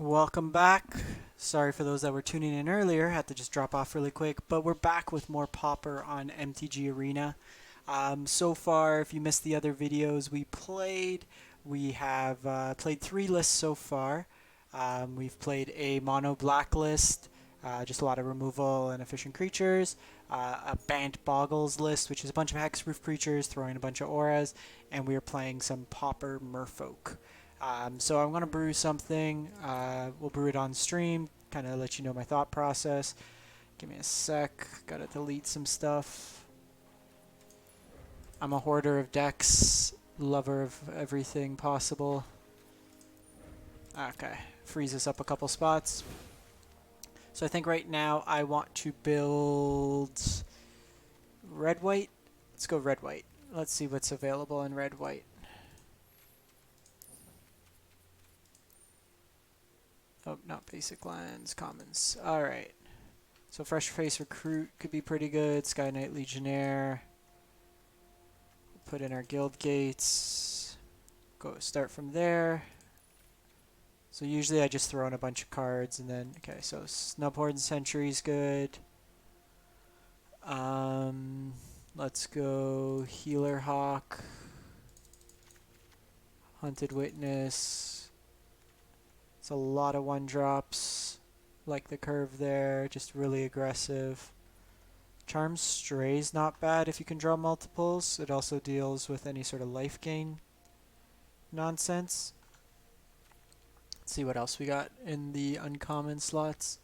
Welcome back. Sorry for those that were tuning in earlier, had to just drop off really quick, but we're back with more Pauper on MTG Arena. So far, if you missed the other videos we have played 3 lists so far. We've played a mono black list, just a lot of removal and efficient creatures, a Bant Boggles list, which is a bunch of hexproof creatures throwing a bunch of auras, and we are playing some Pauper Merfolk. So I'm going to brew something. We'll brew it on stream, kind of let you know my thought process. Give me a sec. Got to delete some stuff. I'm a hoarder of decks, lover of everything possible. Okay, freeze us up a couple spots. So I think right now I want to build red-white. Let's go red-white. Let's see what's available in red-white. Oh, not basic lands, commons. Alright. So Fresh Face Recruit could be pretty good. Skyknight Legionnaire. We'll put in our Guildgates. Go start from there. So usually I just throw in a bunch of cards and then, okay, so Snubhorn Sentry is good. Let's go Healer Hawk. Hunted Witness. It's a lot of 1-drops. Like the curve there, just really aggressive. Charm Stray's not bad if you can draw multiples. It also deals with any sort of life gain nonsense. Let's see what else we got in the uncommon slots.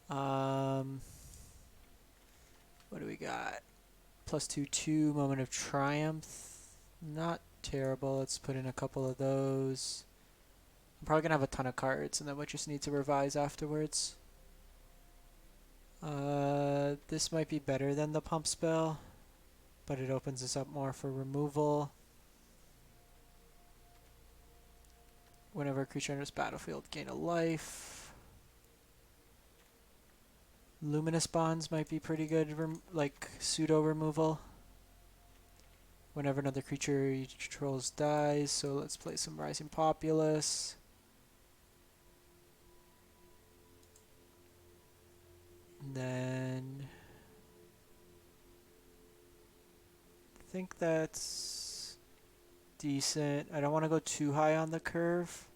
What do we got? +2/2, Moment of Triumph. Not terrible. Let's put in a couple of those. I'm probably going to have a ton of cards, and then we'll just need to revise afterwards. This might be better than the pump spell, but it opens us up more for removal. Whenever a creature enters battlefield, gain a life. Luminous Bonds might be pretty good, like pseudo removal. Whenever another creature you controls dies, so let's play some Rising Populace. And then I think that's decent. I don't want to go too high on the curve.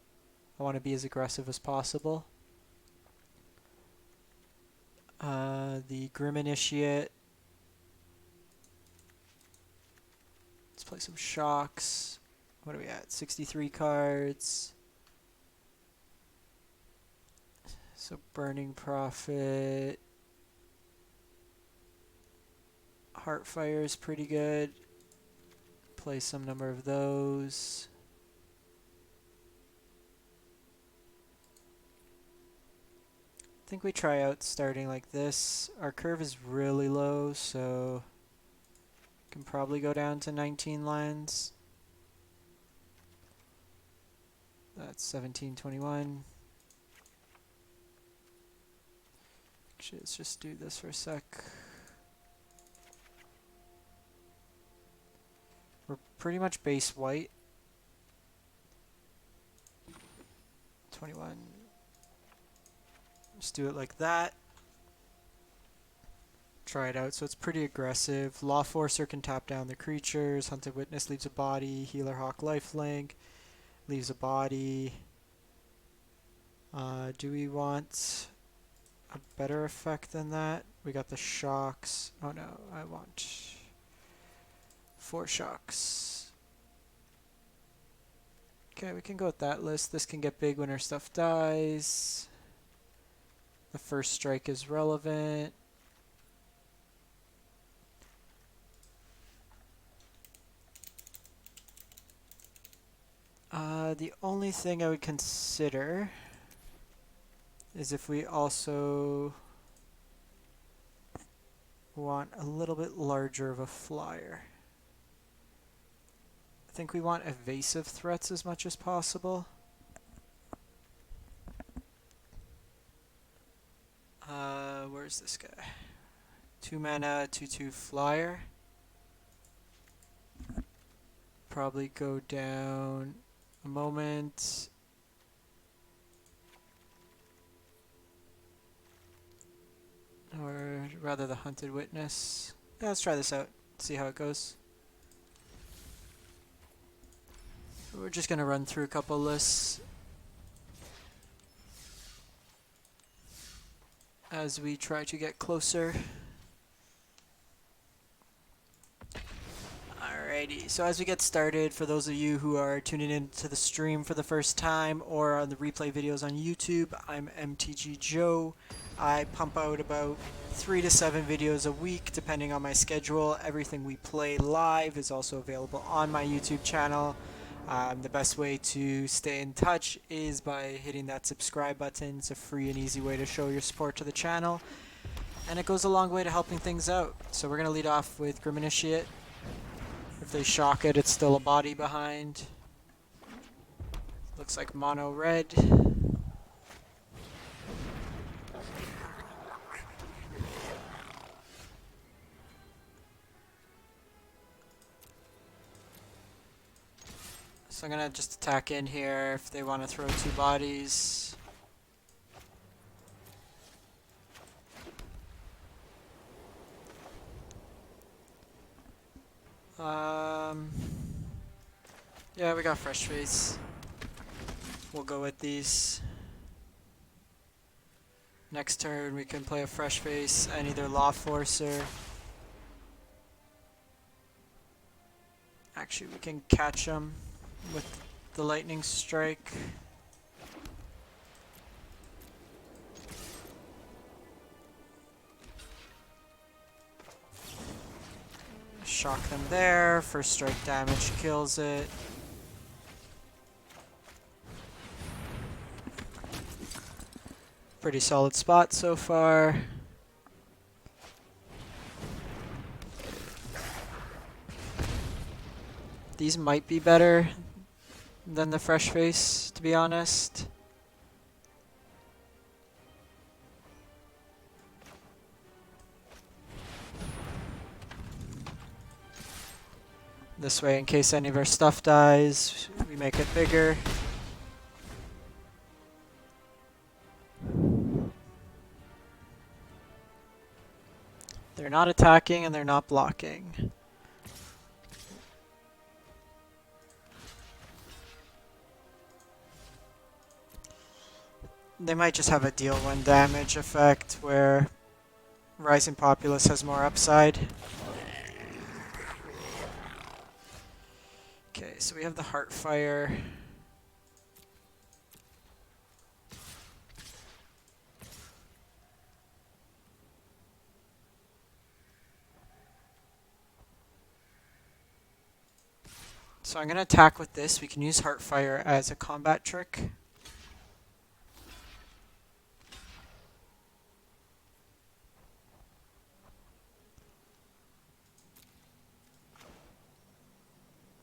I want to be as aggressive as possible. The Grim Initiate. Let's play some shocks. What are we at? 63 cards. So Burning Prophet. Heartfire is pretty good. Play some number of those. I think we try out starting like this. Our curve is really low, so can probably go down to 19 lands. That's 1721. Actually, let's just do this for a sec. We're pretty much base white. 21. Just do it like that. Try it out. So it's pretty aggressive. Law-Enforcer can tap down the creatures. Hunted Witness leaves a body. Healer Hawk lifelink leaves a body. Do we want a better effect than that? We got the shocks. Oh no, I want 4 shocks. Okay, we can go with that list. This can get big when our stuff dies. The first strike is relevant. The only thing I would consider is if we also want a little bit larger of a flyer. I think we want evasive threats as much as possible. Where's this guy? 2 mana, 2/2 flyer. Probably go down a moment. rather the Hunted Witness. Yeah, let's try this out, see how it goes. We're just going to run through a couple lists as we try to get closer. Alrighty, so as we get started, for those of you who are tuning in to the stream for the first time or on the replay videos on YouTube, I'm MTG Joe. I pump out about 3 to 7 videos a week depending on my schedule. Everything we play live is also available on my YouTube channel. The best way to stay in touch is by hitting that subscribe button. It's a free and easy way to show your support to the channel, and it goes a long way to helping things out. So we're going to lead off with Grim Initiate. If they shock it, it's still a body behind. Looks like mono red. So I'm going to just attack in here if they want to throw 2 bodies. Yeah, we got Fresh Face. We'll go with these. Next turn we can play a Fresh Face and either Law Forcer. Actually, we can catch them with the Lightning Strike. Shock them there. First strike damage kills it. Pretty solid spot so far. These might be better than the Fresh Face, to be honest. This way, in case any of our stuff dies, we make it bigger. They're not attacking and they're not blocking. They might just have a deal 1 damage effect where Rising Populace has more upside. Okay, so we have the Heartfire. So I'm going to attack with this. We can use Heartfire as a combat trick.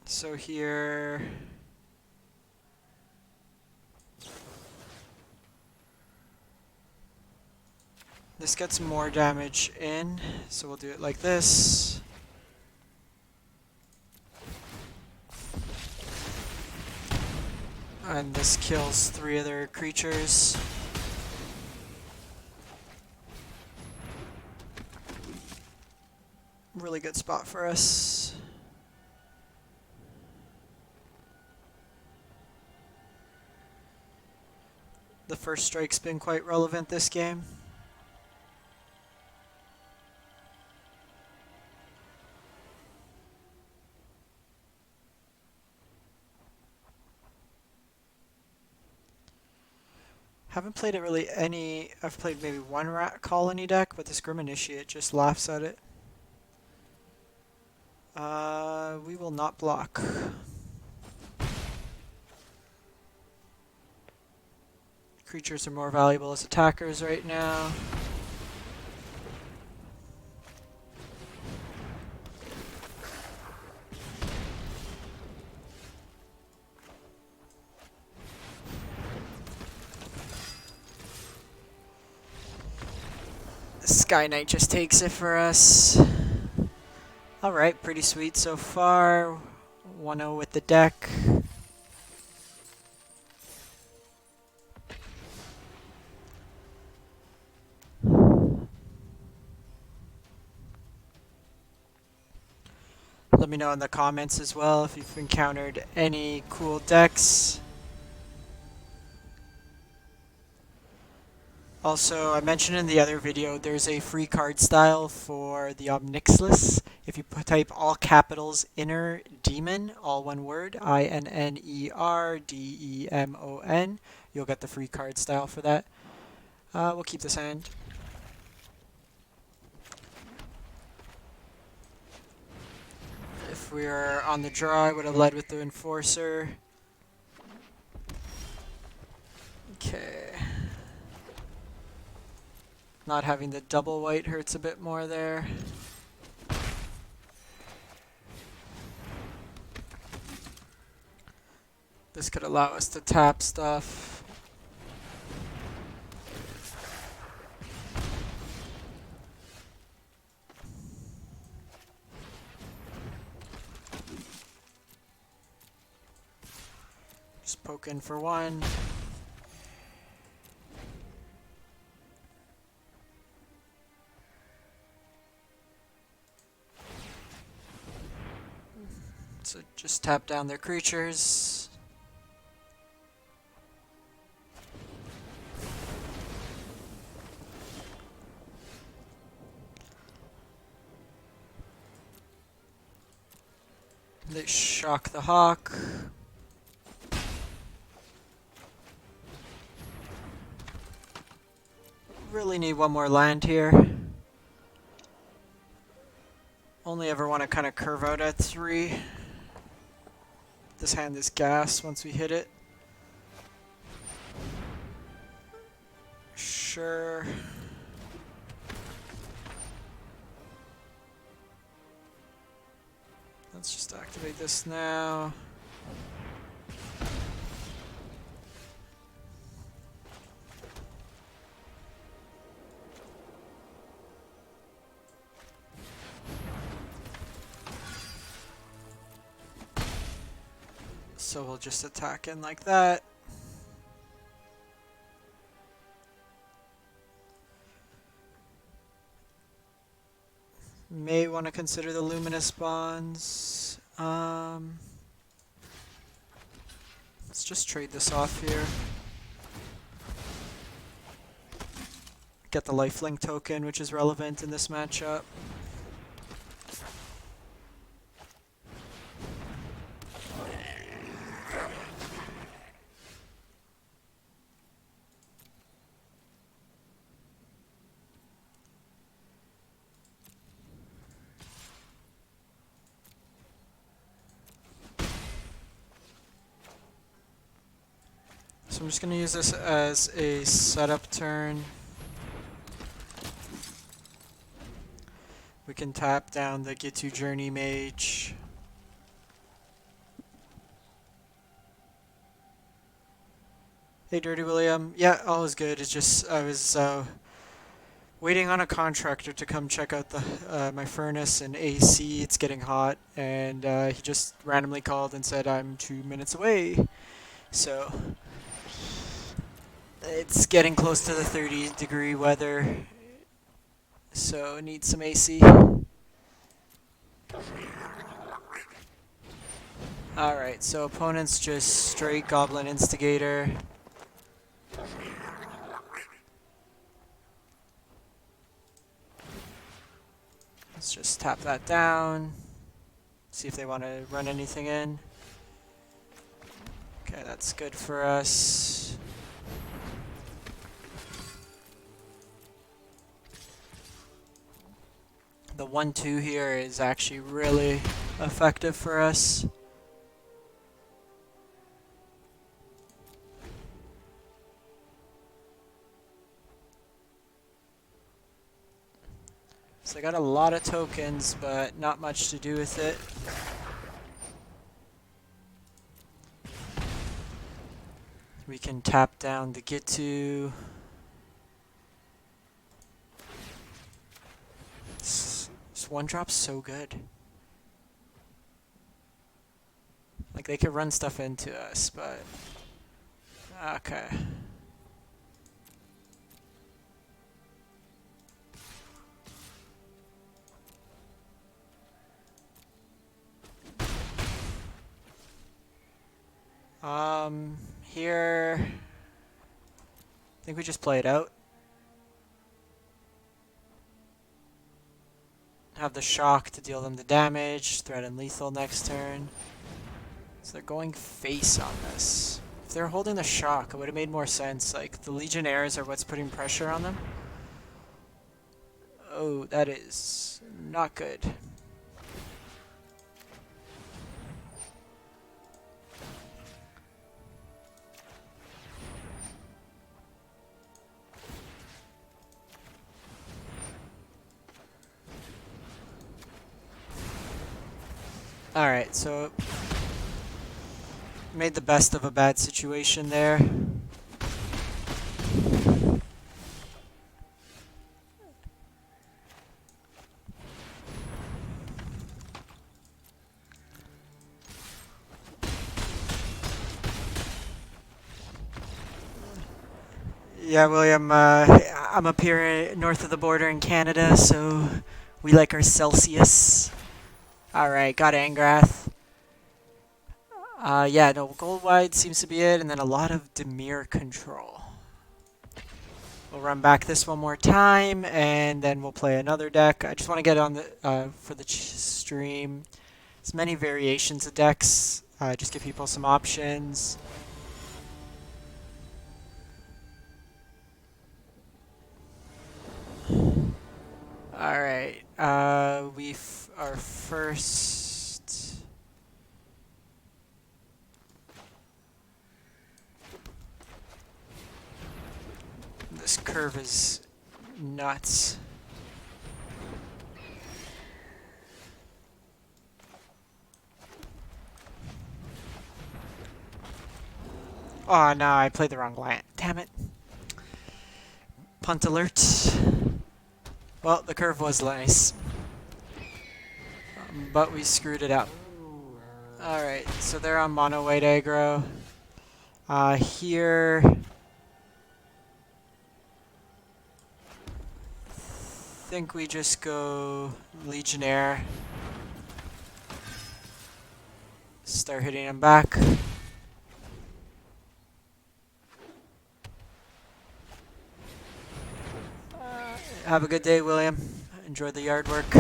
So here, this gets more damage in, so we'll do it like this. And this kills 3 other creatures. Really good spot for us. The first strike's been quite relevant this game. Haven't played it really any. I've played maybe 1 Rat Colony deck, but this Grim Initiate just laughs at it. We will not block. Creatures are more valuable as attackers right now. Skyknight just takes it for us. Alright, pretty sweet so far. 1-0 with the deck. Let me know in the comments as well if you've encountered any cool decks. Also, I mentioned in the other video, there's a free card style for the Nixilis. If you type all capitals Inner Demon, all one word, INNERDEMON, you'll get the free card style for that. We'll keep this hand. If we were on the draw, I would have led with the Enforcer. Okay. Not having the double white hurts a bit more there. This could allow us to tap stuff. Just poke in for one. So just tap down their creatures. They shock the hawk. Really need one more land here. Only ever want to kind of curve out at 3. This hand is gas once we hit it. Sure. Let's just activate this now. So we'll just attack in like that. May want to consider the Luminous Bonds. Let's just trade this off here. Get the lifelink token, which is relevant in this matchup. So I'm just going to use this as a setup turn. We can tap down the Gitu Journey Mage. Hey Dirty William. Yeah, all is good. It's just I was waiting on a contractor to come check out the my furnace and AC. It's getting hot, and he just randomly called and said I'm 2 minutes away. So it's getting close to the 30-degree weather. So need some AC. Alright, so opponent's just straight Goblin Instigator. Let's just tap that down. See if they want to run anything in. Okay, that's good for us. The 1-2 here is actually really effective for us. So I got a lot of tokens, but not much to do with it. We can tap down the Gitu. This one drop's so good. Like they could run stuff into us, but okay. we just play it out. Have the shock to deal them the damage, threaten lethal next turn. So they're going face on this. If they're holding the shock, it would have made more sense. Like, the Legionnaires are what's putting pressure on them. Oh, that is not good. Alright, so made the best of a bad situation there. Yeah, William, I'm up here north of the border in Canada, so we like our Celsius. Alright, got Angrath. Yeah, no, gold wide seems to be it, and then a lot of Dimir control. We'll run back this one more time, and then we'll play another deck. I just want to get on the for the stream as many variations of decks, just give people some options. Alright, our first... This curve is nuts. Oh no, I played the wrong land. Damn it. Punt alert. Well, the curve was nice, but we screwed it up. Alright, so they're on mono white aggro. Here... I think we just go Legionnaire. Start hitting them back. Have a good day, William. Enjoy the yard work.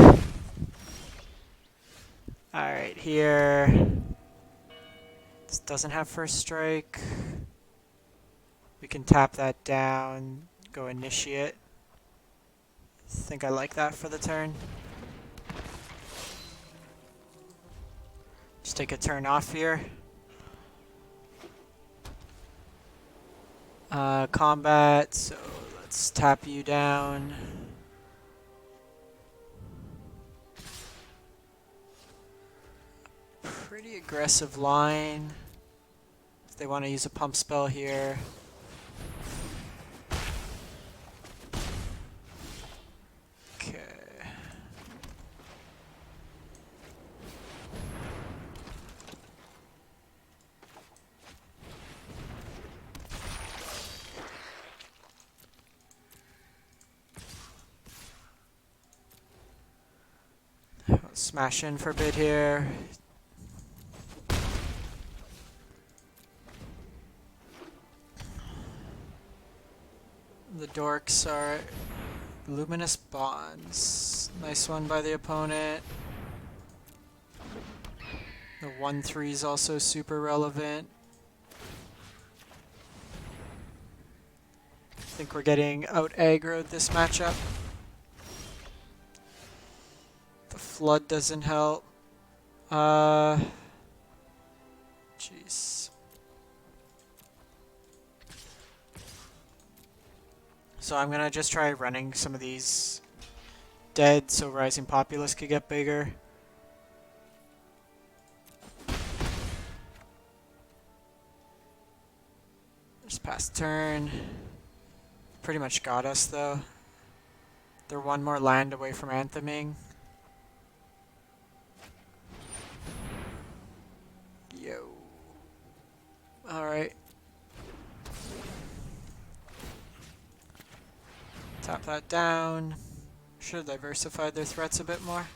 Alright, here. This doesn't have first strike. We can tap that down, go initiate. I think I like that for the turn. Just take a turn off here. Combat, so let's tap you down. Pretty aggressive line. If they want to use a pump spell here. Okay. Let's smash in for a bit here. The dorks are Luminous Bonds. Nice one by the opponent. The 1/3 is also super relevant. I think we're getting out aggroed this matchup. The flood doesn't help. Jeez. So I'm gonna just try running some of these dead so Rising Populace could get bigger. Just past turn. Pretty much got us though. They're one more land away from Antheming. Yo. Alright. Tap that down. Should have diversified their threats a bit more.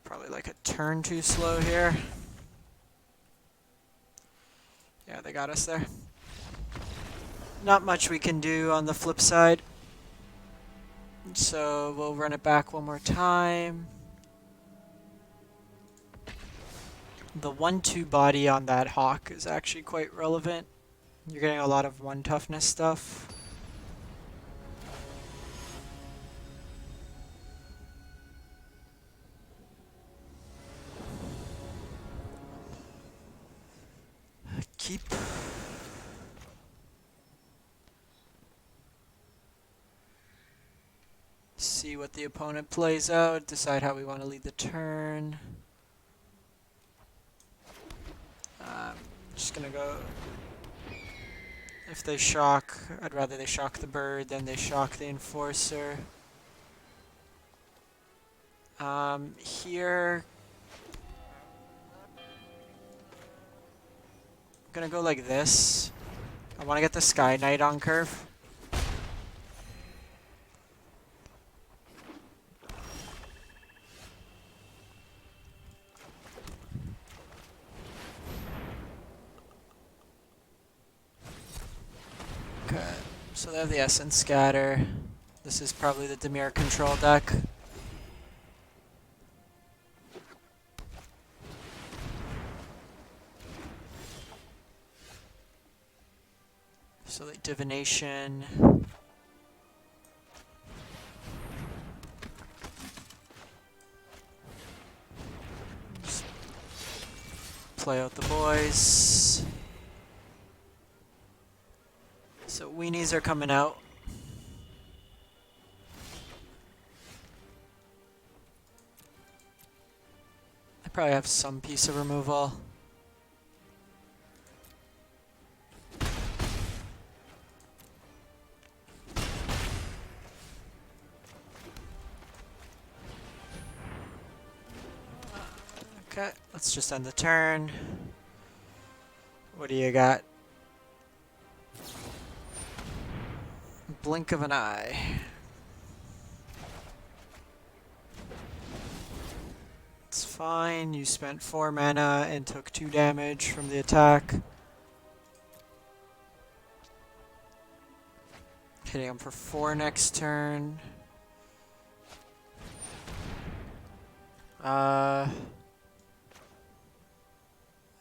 Probably like a turn too slow here. Yeah, they got us there. Not much we can do on the flip side. So we'll run it back one more time. The 1-2 body on that hawk is actually quite relevant. You're getting a lot of 1 toughness stuff. Keep. See what the opponent plays out, decide how we want to lead the turn. Just gonna go. If they shock, I'd rather they shock the bird than they shock the enforcer. Here, I'm gonna go like this. I want to get the Skyknight on curve. Okay, so they have the Essence Scatter. This is probably the Dimir control deck. So like Divination. Just play out the boys. So weenies are coming out. I probably have some piece of removal. Okay, let's just end the turn. What do you got? Blink of an eye. It's fine, you spent 4 mana and took 2 damage from the attack. Hitting him for 4 next turn. I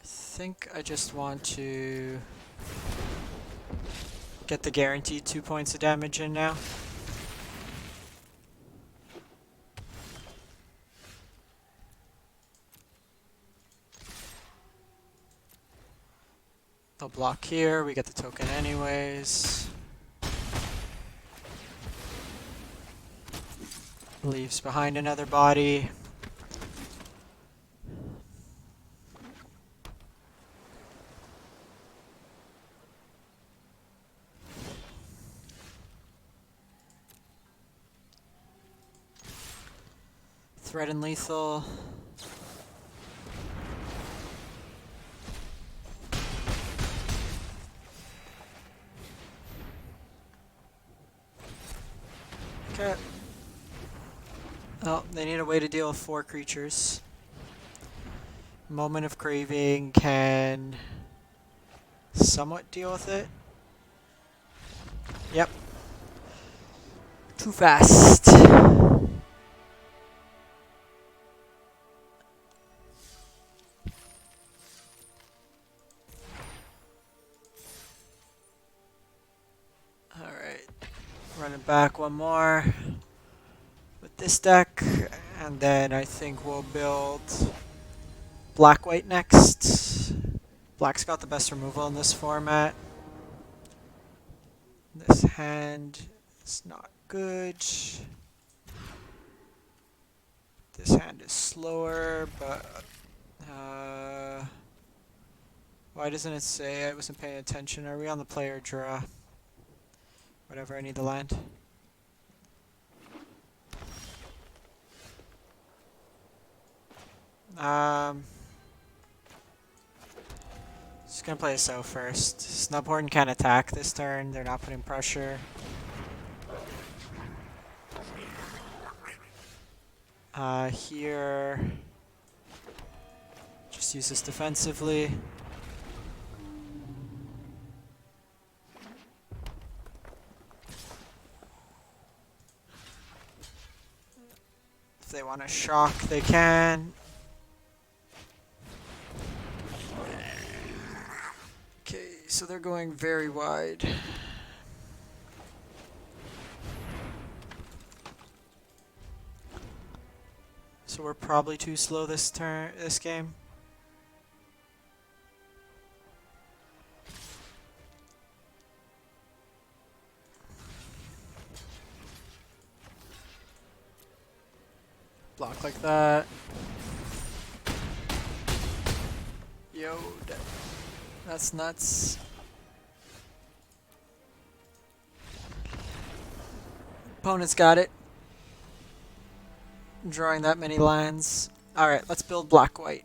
think I just want to get the guaranteed 2 points of damage in now. They'll block here, we get the token anyways. Leaves behind another body. Threat and lethal. Okay. Well, they need a way to deal with 4 creatures. Moment of Craving can somewhat deal with it. Yep. Too fast. Alright. Run it back one more with this deck, and then I think we'll build Black-White next. Black's got the best removal in this format. This hand is not good. This hand is slower, but why doesn't it say? I wasn't paying attention. Are we on the player draw? Whatever, I need the land. Just gonna play this out first. Snubhorn can attack this turn, they're not putting pressure. Here Just use this defensively. If they want to shock, they can. Okay, so they're going very wide. So we're probably too slow this game. Block like that. Yo, that's nuts. Opponent's got it. Drawing that many lands. Alright, let's build black-white.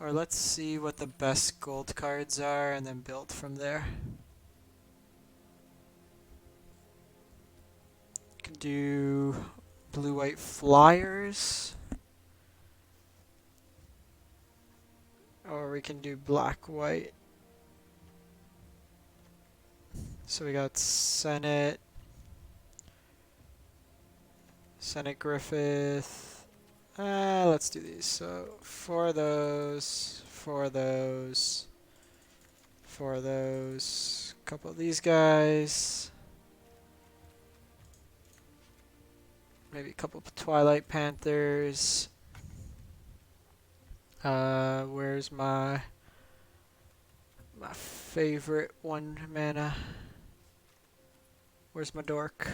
Or let's see what the best gold cards are and then build from there. Can do blue-white flyers. Or we can do black-white. So we got Senate Griffith. Let's do these. So for those, couple of these guys, maybe a couple of Twilight Panthers. Where's my favorite 1 mana? Where's my dork?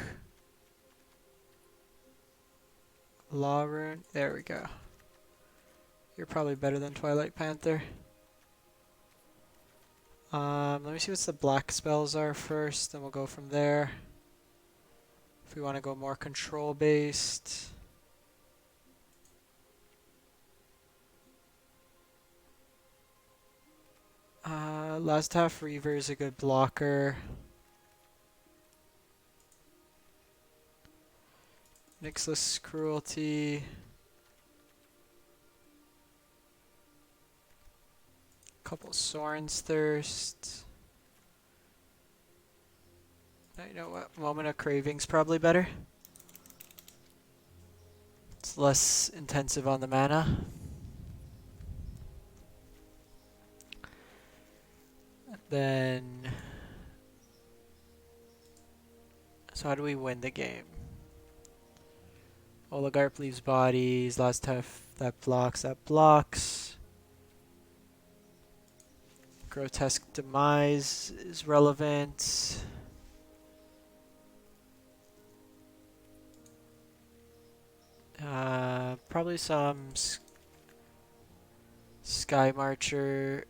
Law-Rune. There we go. You're probably better than Twilight Panther. Let me see what the black spells are first, then we'll go from there. If we want to go more control based. Lazotep Reaver is a good blocker. Nixilis Cruelty. Couple Sorin's Thirst. You know what? Moment of Craving's probably better. It's less intensive on the mana. Then, so how do we win the game? Oligarch leaves bodies, Lazotep that blocks. Grotesque Demise is relevant. Probably some Skymarcher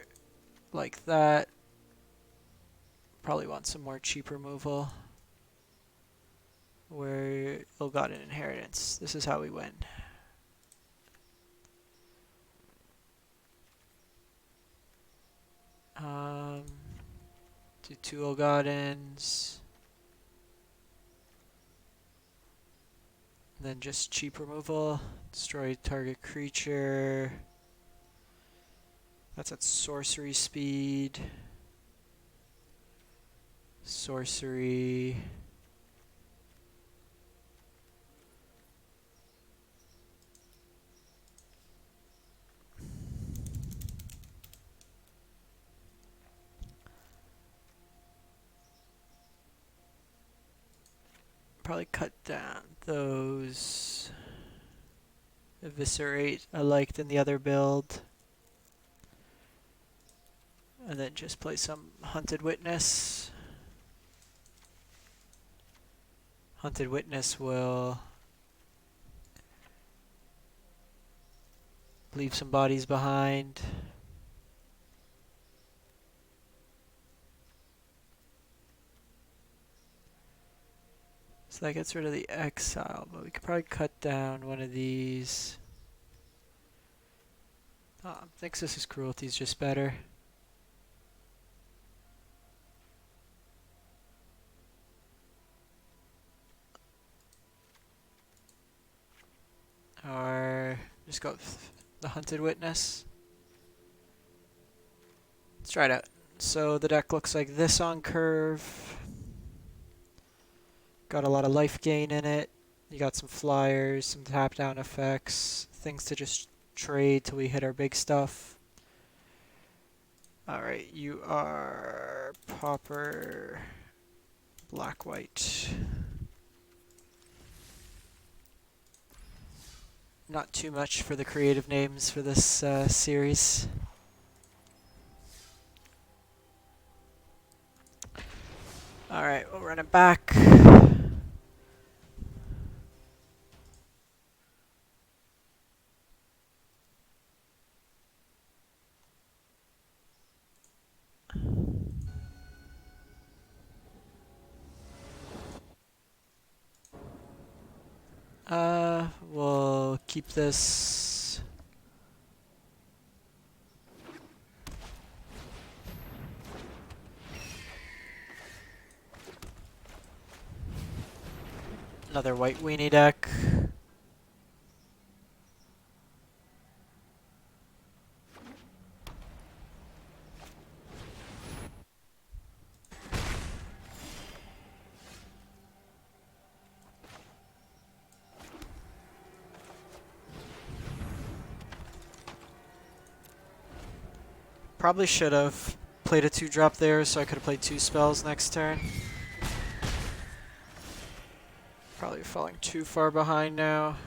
like that. Probably want some more cheap removal. Where Ill-Gotten Inheritance. This is how we win. Do 2 Ill-Gottens. Then just cheap removal. Destroy target creature. That's at sorcery speed. Sorcery. Probably cut down those Eviscerate I liked in the other build. And then just play some Hunted Witness. Hunted Witness will leave some bodies behind. So that gets rid of the exile, but we could probably cut down one of these. Nixilis' Cruelty is just better. Just go with the Hunted Witness. Let's try it out. So the deck looks like this on curve. Got a lot of life gain in it. You got some flyers, some tap down effects, things to just trade till we hit our big stuff. Alright, you are Pauper, black, white. Not too much for the creative names for this series. Alright, we'll run it back. We'll keep this. Another white weenie deck. Probably should have played a 2-drop there so I could have played 2 spells next turn. Probably falling too far behind now.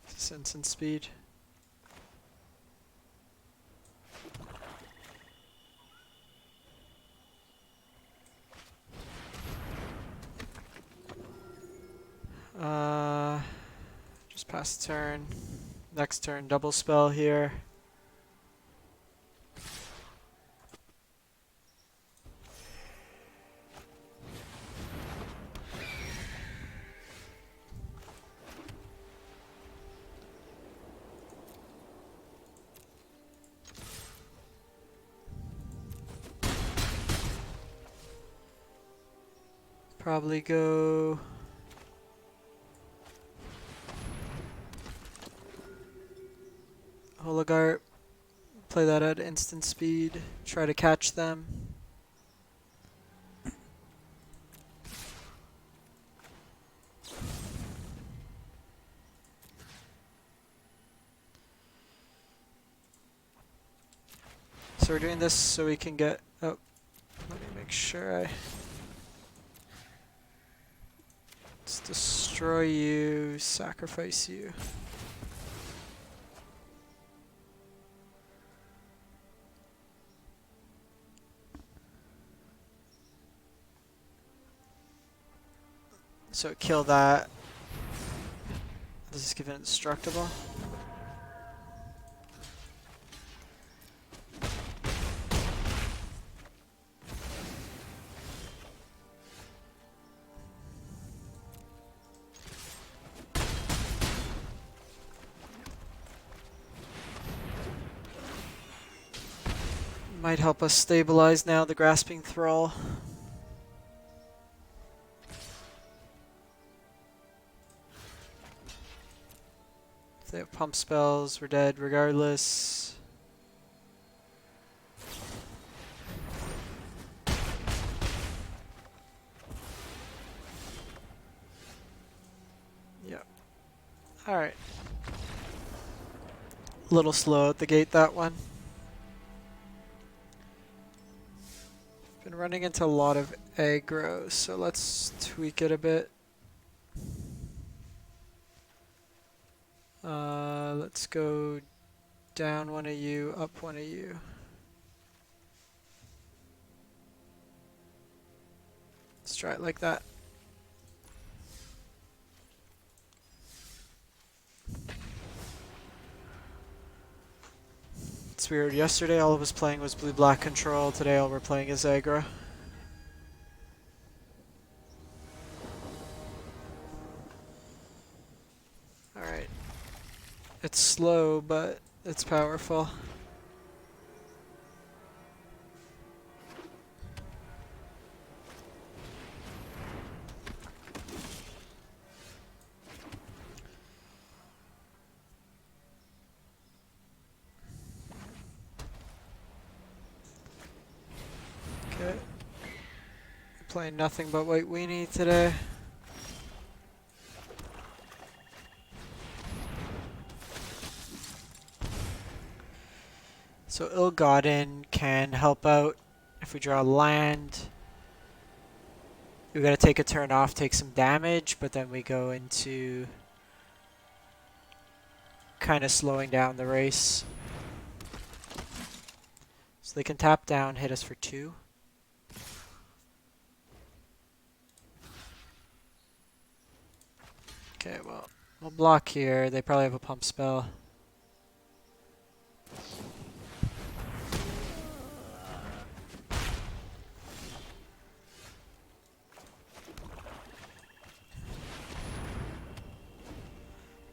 Sense and speed. Just pass the turn. Next turn, double spell here. Probably go Oligarch, play that at instant speed, try to catch them. So we're doing this so we can get, oh, let me make sure let's destroy you, sacrifice you. So kill that. Does this give it indestructible? Might help us stabilize now the Grasping Thrull. If they have pump spells, we're dead regardless. Yep. Alright. A little slow at the gate, that one. Been running into a lot of aggro, so let's tweak it a bit. Let's go down one of you, up one of you. Let's try it like that. It's weird. Yesterday all I was playing was blue-black control. Today all we're playing is aggro. Alright. It's slow, but it's powerful. Playing nothing but white weenie today. So Ill-Gotten can help out if we draw land. We gotta take a turn off, take some damage, but then we go into kind of slowing down the race. So they can tap down, hit us for 2. Okay, well, we'll block here. They probably have a pump spell.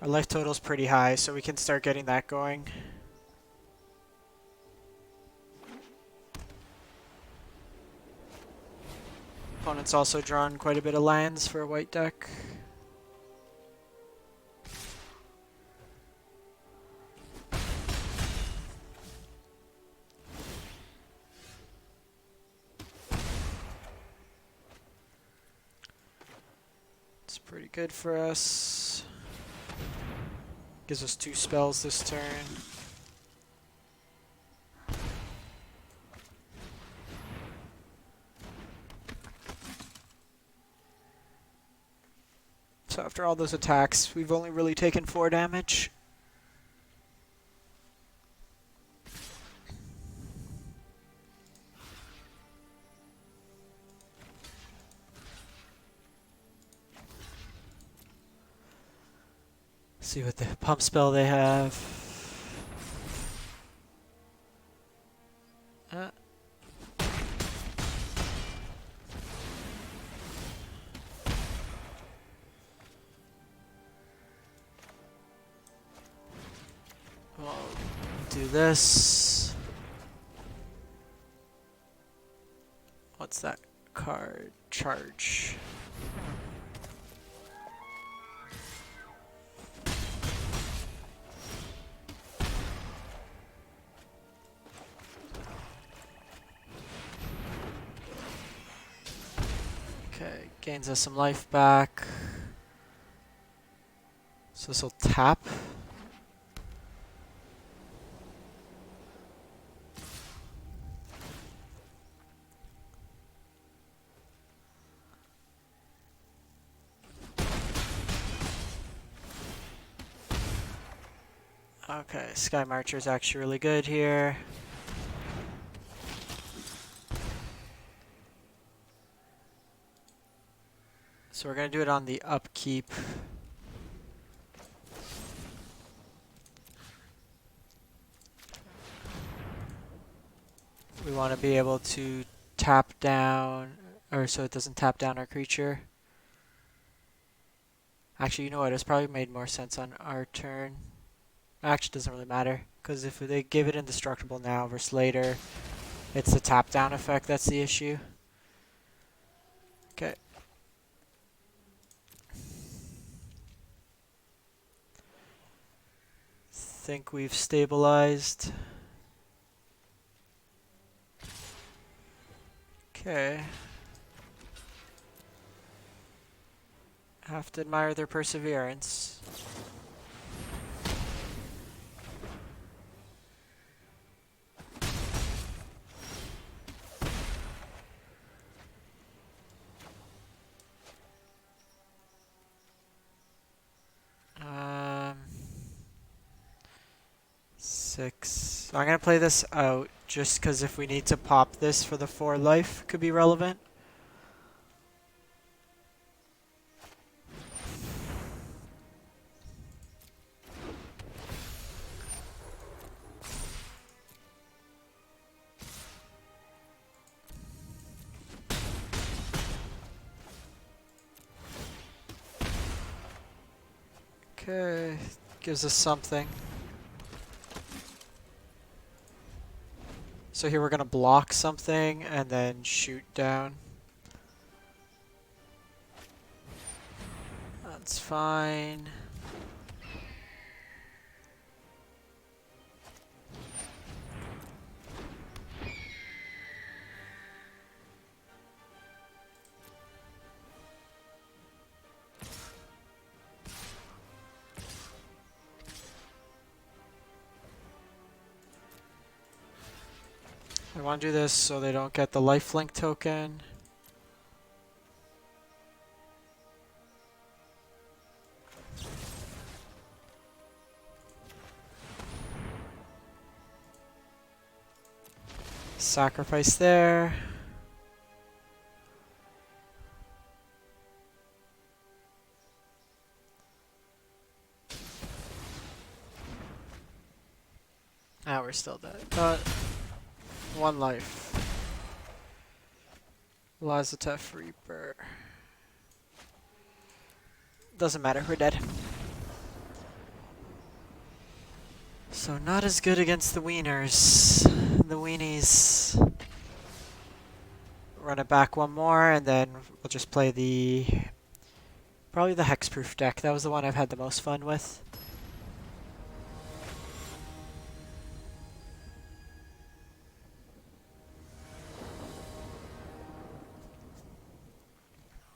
Our life total's pretty high, so we can start getting that going. Opponent's also drawn quite a bit of lands for a white deck. It's pretty good for us. Gives us 2 spells this turn. So after all those attacks, we've only really taken 4 damage. See what the pump spell they have. We'll do this. What's that card? Charge. Okay, gains us some life back. So this will tap. Okay, Skymarcher is actually really good here. So we're going to do it on the upkeep. We want to be able to tap down, or so it doesn't tap down our creature. Actually, you know what? It's probably made more sense on our turn. Actually, it doesn't really matter, because if they give it indestructible now versus later, it's the tap down effect that's the issue. Okay. Think we've stabilized. Okay. Have to admire their perseverance. Six. I'm gonna play this out just because if we need to pop this for the 4 life, could be relevant. Okay, gives us something. So here we're going to block something and then shoot down. That's fine. I want to do this so they don't get the lifelink token. Sacrifice there. Ah, we're still dead. But one life. Lazotep Reaver. Doesn't matter, we're dead. So not as good against the wieners. The weenies. Run it back one more, and then we'll just play probably the Hexproof deck. That was the one I've had the most fun with.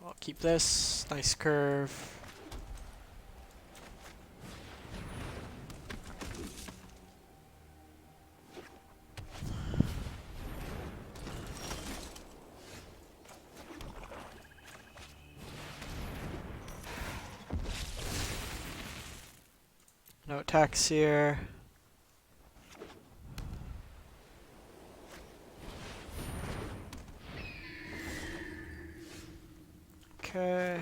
I'll keep this. Nice curve. No attacks here. Okay.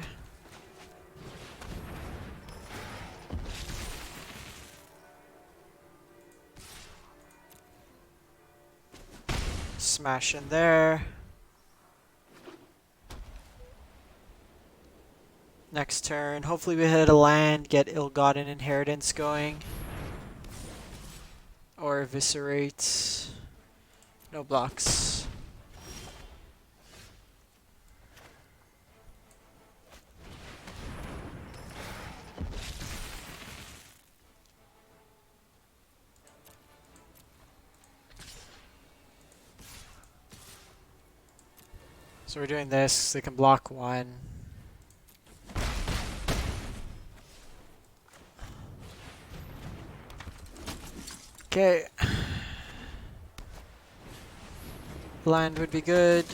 Smash in there. Next turn, hopefully we hit a land, get Ill-Gotten Inheritance going. Or Eviscerate. No blocks. So we're doing this, they can block one. Okay. Land would be good.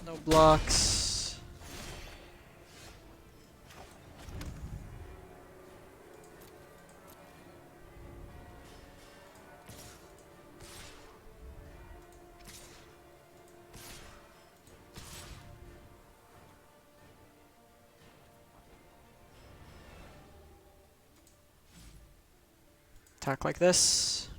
No blocks. Attack like this.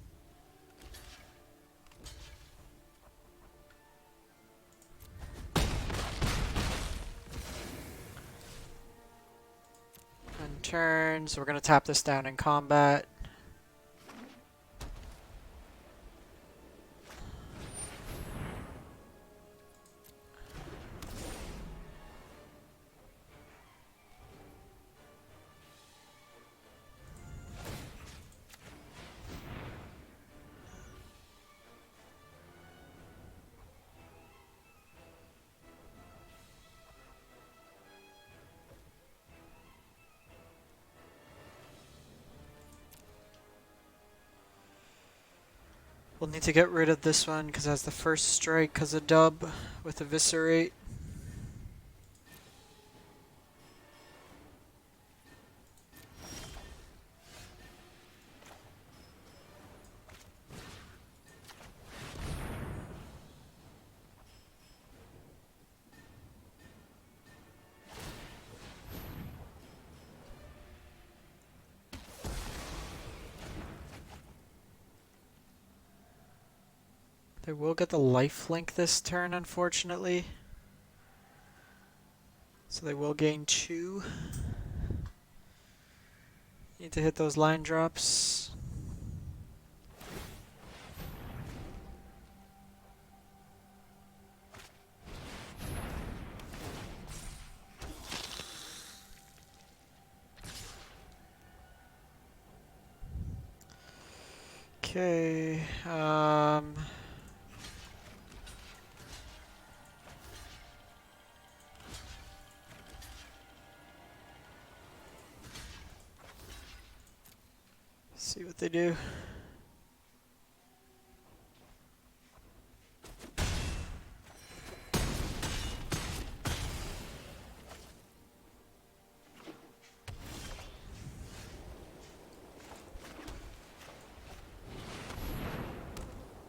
And turn, so we're going to tap this down in combat. We'll need to get rid of this one because it has the first strike because of dub with Eviscerate. They will get the lifelink this turn, unfortunately. So they will gain 2. Need to hit those line drops. Okay. See what they do.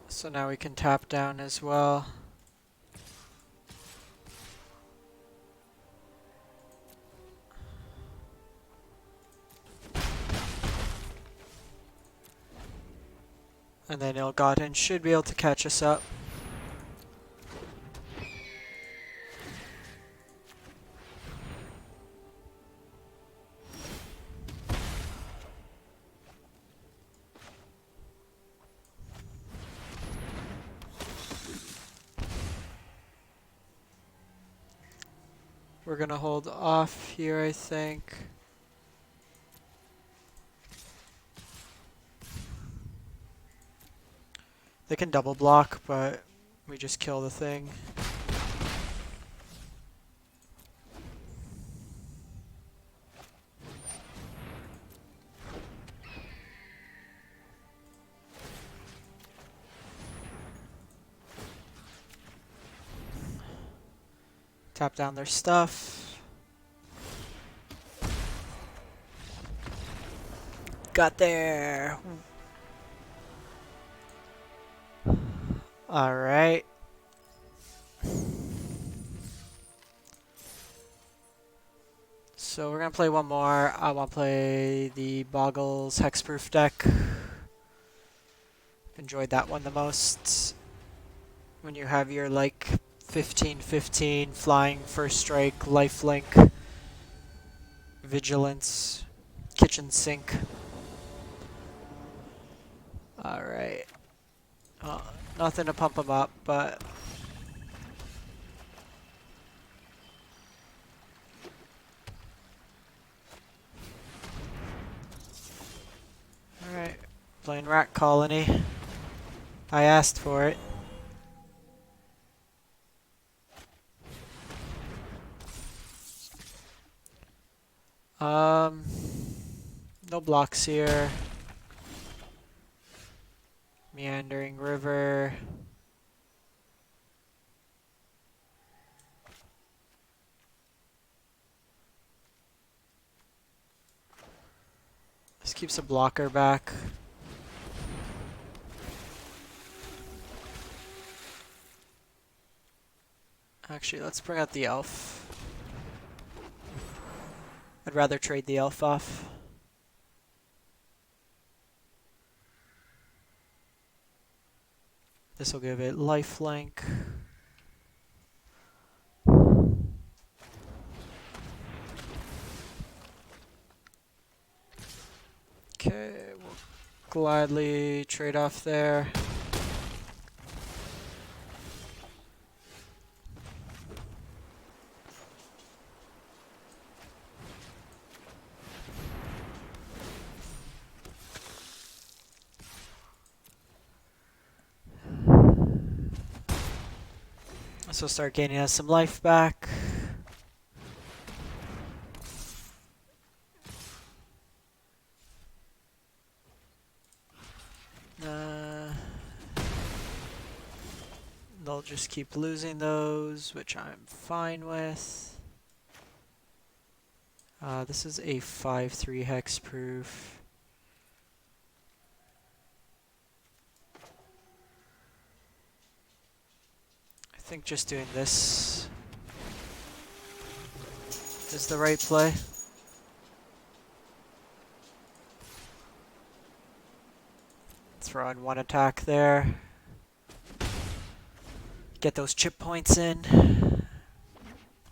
So now we can tap down as well. And then Ill-Gotten should be able to catch us up. We're gonna hold off here, I think. They can double block, but we just kill the thing. Tap down their stuff. Got there. All right. So we're gonna play one more. I want to play the Boggles Hexproof deck. Enjoyed that one the most. When you have your like 15/15 flying first strike, lifelink, vigilance, kitchen sink. All right. Nothing to pump them up, but all right. Playing Rat Colony. I asked for it. No blocks here. Meandering River. This keeps a blocker back. Actually, let's bring out the elf. I'd rather trade the elf off. This will give it lifelink. Okay, we'll gladly trade off there. So start gaining us some life back. They'll just keep losing those, which I'm fine with. This is a 5/3 hexproof. I think just doing this is the right play. Throw in one attack there. Get those chip points in.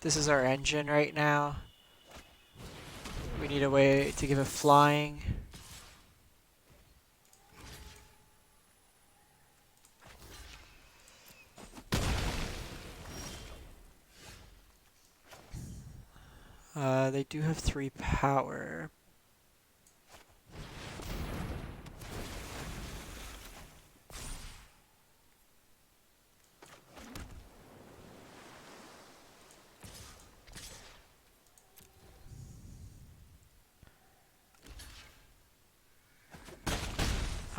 This is our engine right now. We need a way to give it flying. They do have 3 power.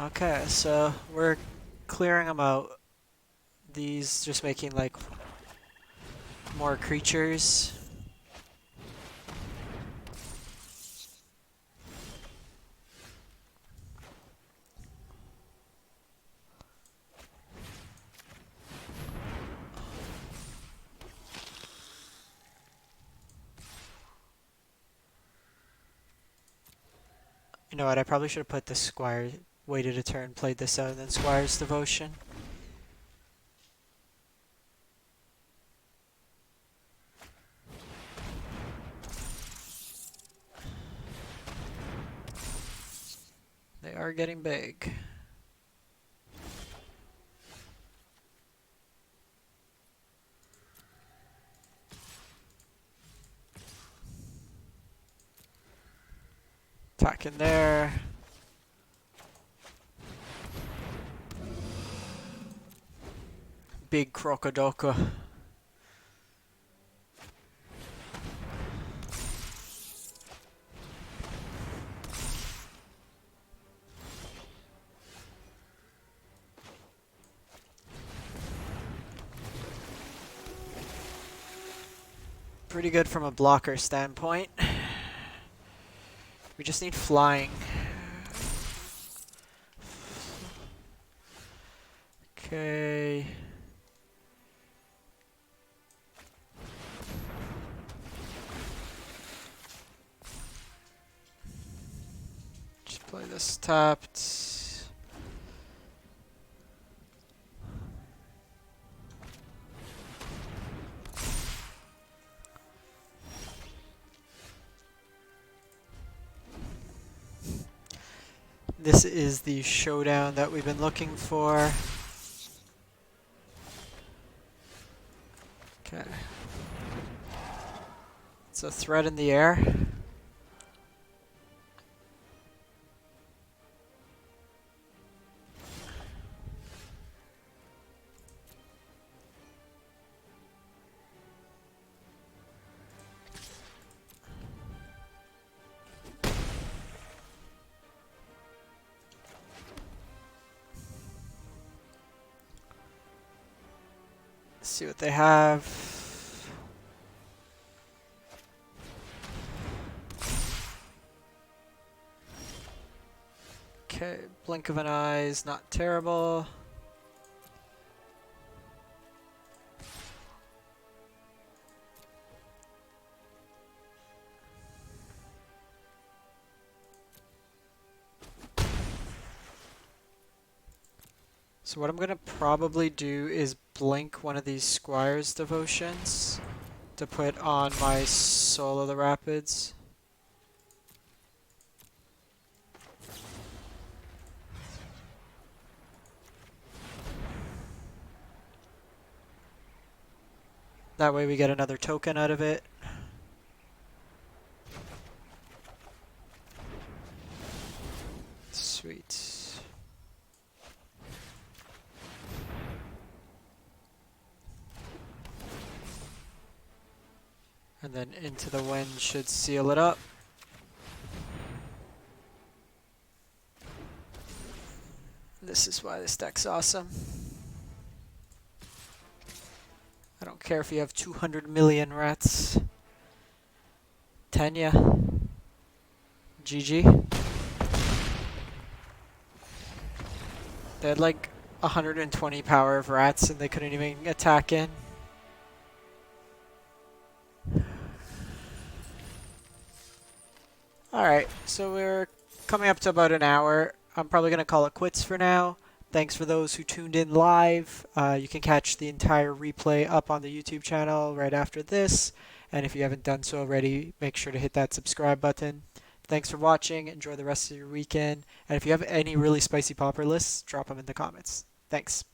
Okay, so we're clearing them out. These just making like more creatures. You know what, I probably should have put the Squire, waited a turn, played this out, and then Squire's Devotion. They are getting big. Attack in there. Big Krokodoko. Pretty good from a blocker standpoint. We just need flying. Okay. Just play this tapped. This is the showdown that we've been looking for. Okay. It's a threat in the air. See what they have. Okay, blink of an eye is not terrible. So what I'm gonna probably do is blink one of these Squire's Devotions to put on my Soul of the Rapids. That way we get another token out of it. Sweet. And then Into the Wind should seal it up. This is why this deck's awesome. I don't care if you have 200 million rats. Tanya. GG. They had like 120 power of rats and they couldn't even attack in. Alright, so we're coming up to about an hour. I'm probably going to call it quits for now. Thanks for those who tuned in live. You can catch the entire replay up on the YouTube channel right after this. And if you haven't done so already, make sure to hit that subscribe button. Thanks for watching. Enjoy the rest of your weekend. And if you have any really spicy Pauper lists, drop them in the comments. Thanks.